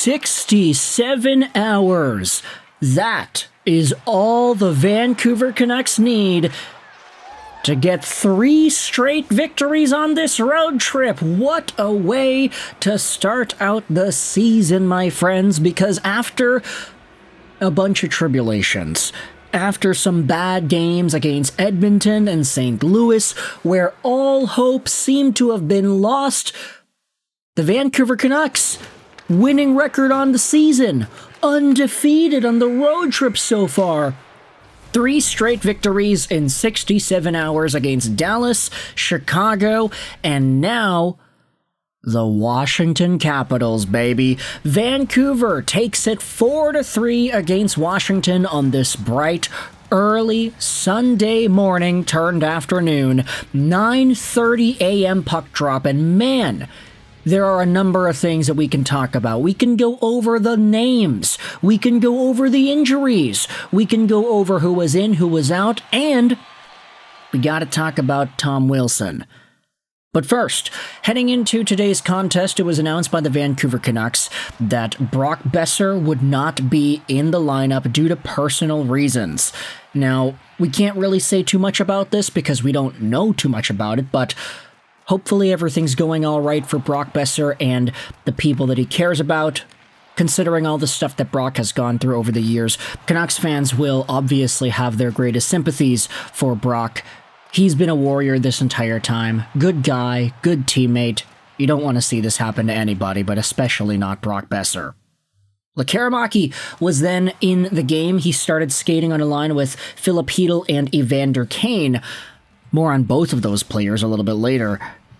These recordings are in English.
67 hours. That is all the Vancouver Canucks need to get 3 straight victories on this road trip. What a way to start out the season, my friends, because after a bunch of tribulations, after some bad games against Edmonton and St. Louis, where all hope seemed to have been lost, the Vancouver Canucks, winning record on the season, undefeated on the road trip so far. 3 straight victories in 67 hours against Dallas, Chicago, and now the Washington Capitals, baby. Vancouver takes it 4-3 against Washington on this bright, early Sunday morning turned afternoon, 9:30 a.m. puck drop, and man, there are a number of things that we can talk about. We can go over the names. We can go over the injuries. We can go over who was in, who was out, and we got to talk about Tom Wilson. But first, heading into today's contest, it was announced by the Vancouver Canucks that Brock Boeser would not be in the lineup due to personal reasons. Now, we can't really say too much about this because we don't know too much about it, but hopefully everything's going all right for Brock Boeser and the people that he cares about, considering all the stuff that Brock has gone through over the years. Canucks fans will obviously have their greatest sympathies for Brock. He's been a warrior this entire time. Good guy, good teammate. You don't want to see this happen to anybody, but especially not Brock Boeser. Lekkerimäki was then in the game. He started skating on a line with Filip Chytil and Evander Kane. More on both of those players a little bit later.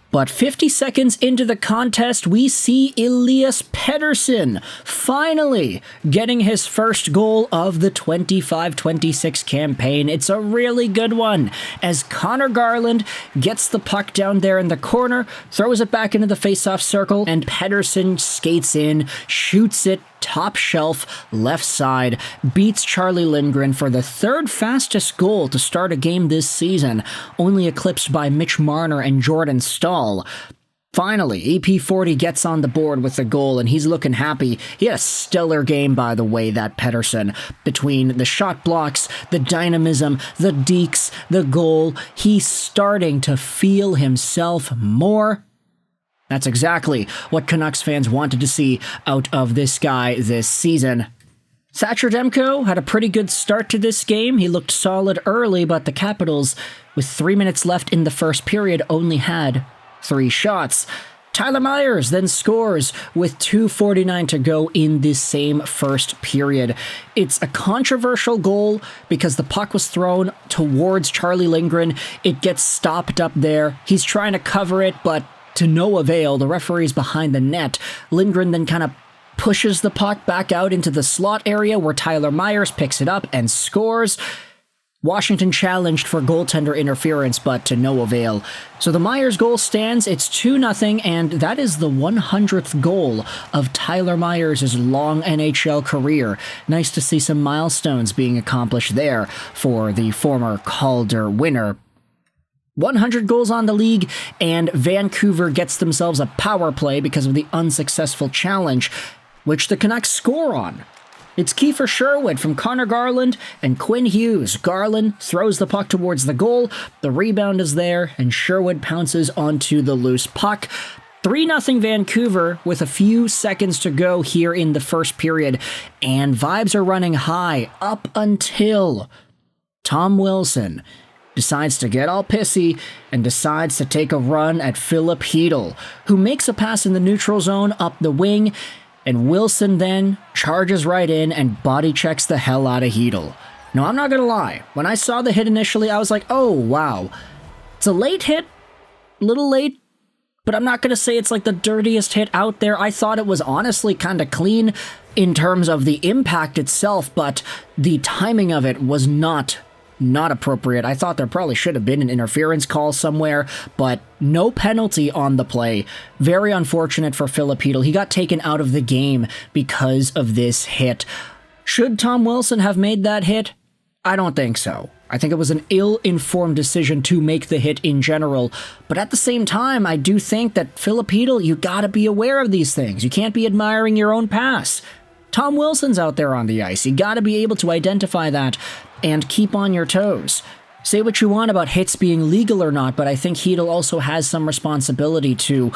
But 50 seconds into the contest, we see ELIAS PETTERSSON finally getting his first goal of the 25-26 campaign. It's a really good one, as Conor Garland gets the puck down there in the corner, throws it back into the faceoff circle, and Pettersson skates in, shoots it top shelf, left side, beats Charlie Lindgren for the 3rd fastest goal to start a game this season, only eclipsed by Mitch Marner and Jordan Staal. Finally, EP40 gets on the board with the goal, and he's looking happy. He had a stellar game, by the way, that Pettersson. Between the shot blocks, the dynamism, the dekes, the goal, he's starting to feel himself more. That's exactly what Canucks fans wanted to see out of this guy this season. Thatcher Demko had a pretty good start to this game. He looked solid early, but the Capitals, with 3 minutes left in the first period, only had 3 shots. Tyler Myers then scores with 2:49 to go in this same first period. It's a controversial goal because the puck was thrown towards Charlie Lindgren. It gets stopped up there. He's trying to cover it, but to no avail. The referee's behind the net. Lindgren then kind of pushes the puck back out into the slot area where Tyler Myers picks it up and scores. Washington challenged for goaltender interference, but to no avail. So the Myers goal stands. It's 2-0, and that is the 100th goal of Tyler Myers' long NHL career. Nice to see some milestones being accomplished there for the former Calder winner. 100 goals on the league, and Vancouver gets themselves a power play because of the unsuccessful challenge, which the Canucks score on. It's Kiefer Sherwood from Conor Garland and Quinn Hughes. Garland throws the puck towards the goal, the rebound is there, and Sherwood pounces onto the loose puck. 3-0 Vancouver with a few seconds to go here in the first period, and vibes are running high up until Tom Wilson decides to get all pissy and decides to take a run at Filip Chytil, who makes a pass in the neutral zone up the wing, and Wilson then charges right in and body checks the hell out of Chytil. Now, I'm not gonna lie, when I saw the hit initially, I was like, oh, wow. It's a late hit, a little late, but I'm not gonna say it's like the dirtiest hit out there. I thought it was honestly kind of clean in terms of the impact itself, but the timing of it was not appropriate. I thought there probably should have been an interference call somewhere, but no penalty on the play. Very unfortunate for Filip Chytil. He got taken out of the game because of this hit. Should Tom Wilson have made that hit? I don't think so. I think it was an ill-informed decision to make the hit in general. But at the same time, I do think that Filip Chytil, you gotta be aware of these things. You can't be admiring your own pass. Tom Wilson's out there on the ice. You gotta be able to identify that and keep on your toes. Say what you want about hits being legal or not, but I think Chytil also has some responsibility to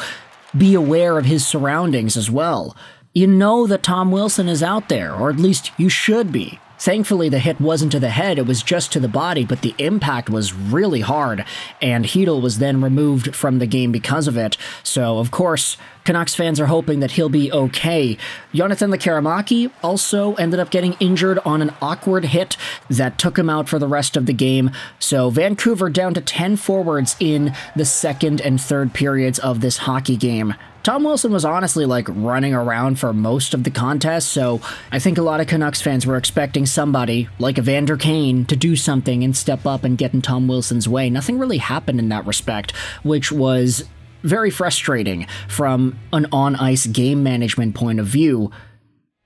be aware of his surroundings as well. You know that Tom Wilson is out there, or at least you should be. Thankfully, the hit wasn't to the head, it was just to the body, but the impact was really hard, and Chytil was then removed from the game because of it. So, of course, Canucks fans are hoping that he'll be okay. Jonathan Lekkerimäki also ended up getting injured on an awkward hit that took him out for the rest of the game. So, Vancouver down to 10 forwards in the second and third periods of this hockey game. Tom Wilson was honestly running around for most of the contest, so I think a lot of Canucks fans were expecting somebody like Evander Kane to do something and step up and get in Tom Wilson's way. Nothing really happened in that respect, which was very frustrating from an on-ice game management point of view.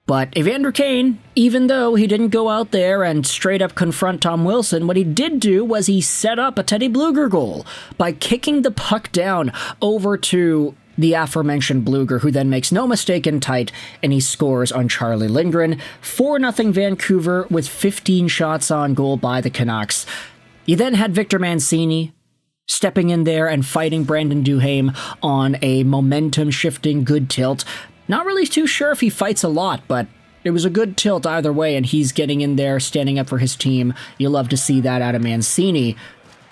But Evander Kane, even though he didn't go out there and straight up confront Tom Wilson, what he did do was he set up a Teddy Blueger goal by kicking the puck down over to the aforementioned Blueger, who then makes no mistake in tight, and he scores on Charlie Lindgren. 4-0 Vancouver with 15 shots on goal by the Canucks. You then had Victor Mancini stepping in there and fighting Brandon Duhaime on a momentum-shifting good tilt. Not really too sure if he fights a lot, but it was a good tilt either way, and he's getting in there, standing up for his team. You love to see that out of Mancini.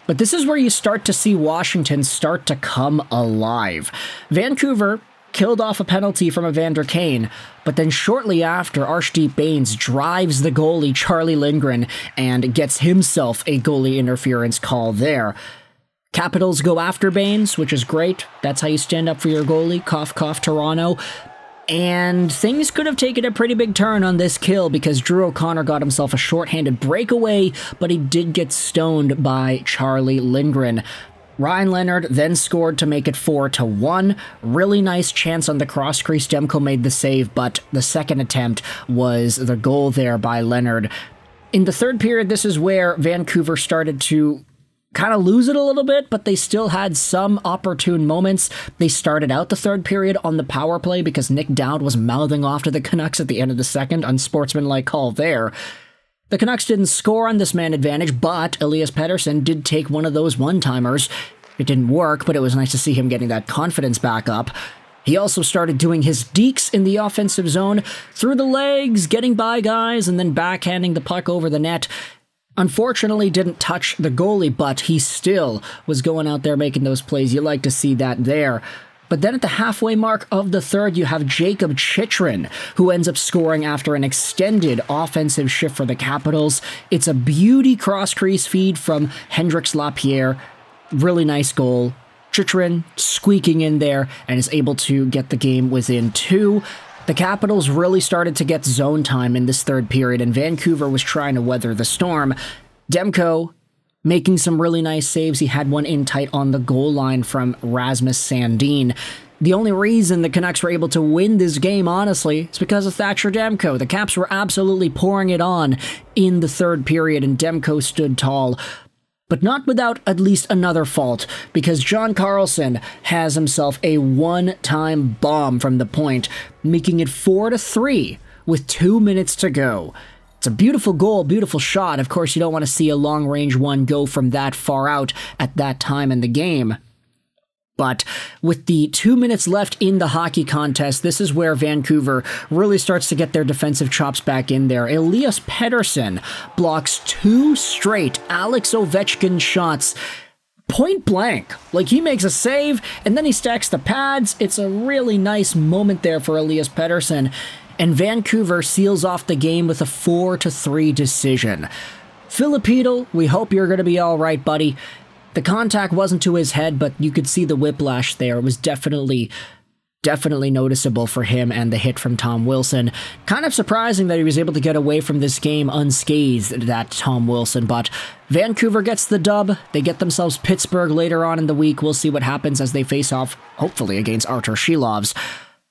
But this is where you start to see Washington start to come alive. Vancouver killed off a penalty from Evander Kane, but then shortly after, Arshdeep Bains drives the goalie Charlie Lindgren and gets himself a goalie interference call there. Capitals go after Bains, which is great. That's how you stand up for your goalie. Cough, cough, Toronto. And things could have taken a pretty big turn on this kill because Drew O'Connor got himself a shorthanded breakaway, but he did get stoned by Charlie Lindgren. Ryan Leonard then scored to make it 4-1. Really nice chance on the cross crease. Demko made the save, but the second attempt was the goal there by Leonard. In the third period, this is where Vancouver started to kind of lose it a little bit, but they still had some opportune moments. They started out the third period on the power play because Nick Dowd was mouthing off to the Canucks at the end of the second, unsportsmanlike call there. The Canucks didn't score on this man advantage, but Elias Pettersson did take one of those one-timers. It didn't work, but it was nice to see him getting that confidence back up. He also started doing his dekes in the offensive zone, through the legs, getting by guys, and then backhanding the puck over the net. Unfortunately, didn't touch the goalie, but he still was going out there making those plays. You like to see that there. But then at the halfway mark of the third, you have Jakob Chychrun, who ends up scoring after an extended offensive shift for the Capitals. It's a beauty cross-crease feed from Hendrix Lapierre. Really nice goal. Chychrun squeaking in there and is able to get the game within 2. The Capitals really started to get zone time in this third period, and Vancouver was trying to weather the storm. Demko making some really nice saves. He had one in tight on the goal line from Rasmus Sandin. The only reason the Canucks were able to win this game, honestly, is because of Thatcher Demko. The Caps were absolutely pouring it on in the third period, and Demko stood tall. But not without at least another fault, because John Carlson has himself a one-time bomb from the point, making it 4-3 with 2 minutes to go. It's a beautiful goal, beautiful shot. Of course, you don't want to see a long-range one go from that far out at that time in the game. But with the 2 minutes left in the hockey contest, this is where Vancouver really starts to get their defensive chops back in there. Elias Pettersson blocks 2 straight Alex Ovechkin shots point blank. He makes a save, and then he stacks the pads. It's a really nice moment there for Elias Pettersson, and Vancouver seals off the game with a 4-3 decision. Filip Chytil, we hope you're going to be all right, buddy. The contact wasn't to his head, but you could see the whiplash there. It was definitely noticeable for him, and the hit from Tom Wilson. Kind of surprising that he was able to get away from this game unscathed, that Tom Wilson, but Vancouver gets the dub. They get themselves Pittsburgh later on in the week. We'll see what happens as they face off, hopefully, against Artur Shilovs.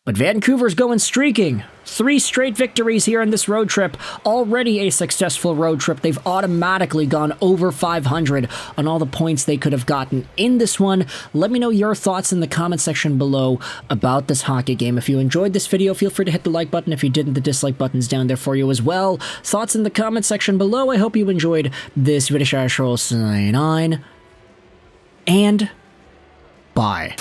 But Vancouver's going streaking. 3 straight victories here in this road trip. Already a successful road trip. They've automatically gone over 500 on all the points they could have gotten in this one. Let me know your thoughts in the comment section below about this hockey game. If you enjoyed this video, feel free to hit the like button. If you didn't, the dislike button's down there for you as well. Thoughts in the comment section below. I hope you enjoyed this video. Sign on. And bye.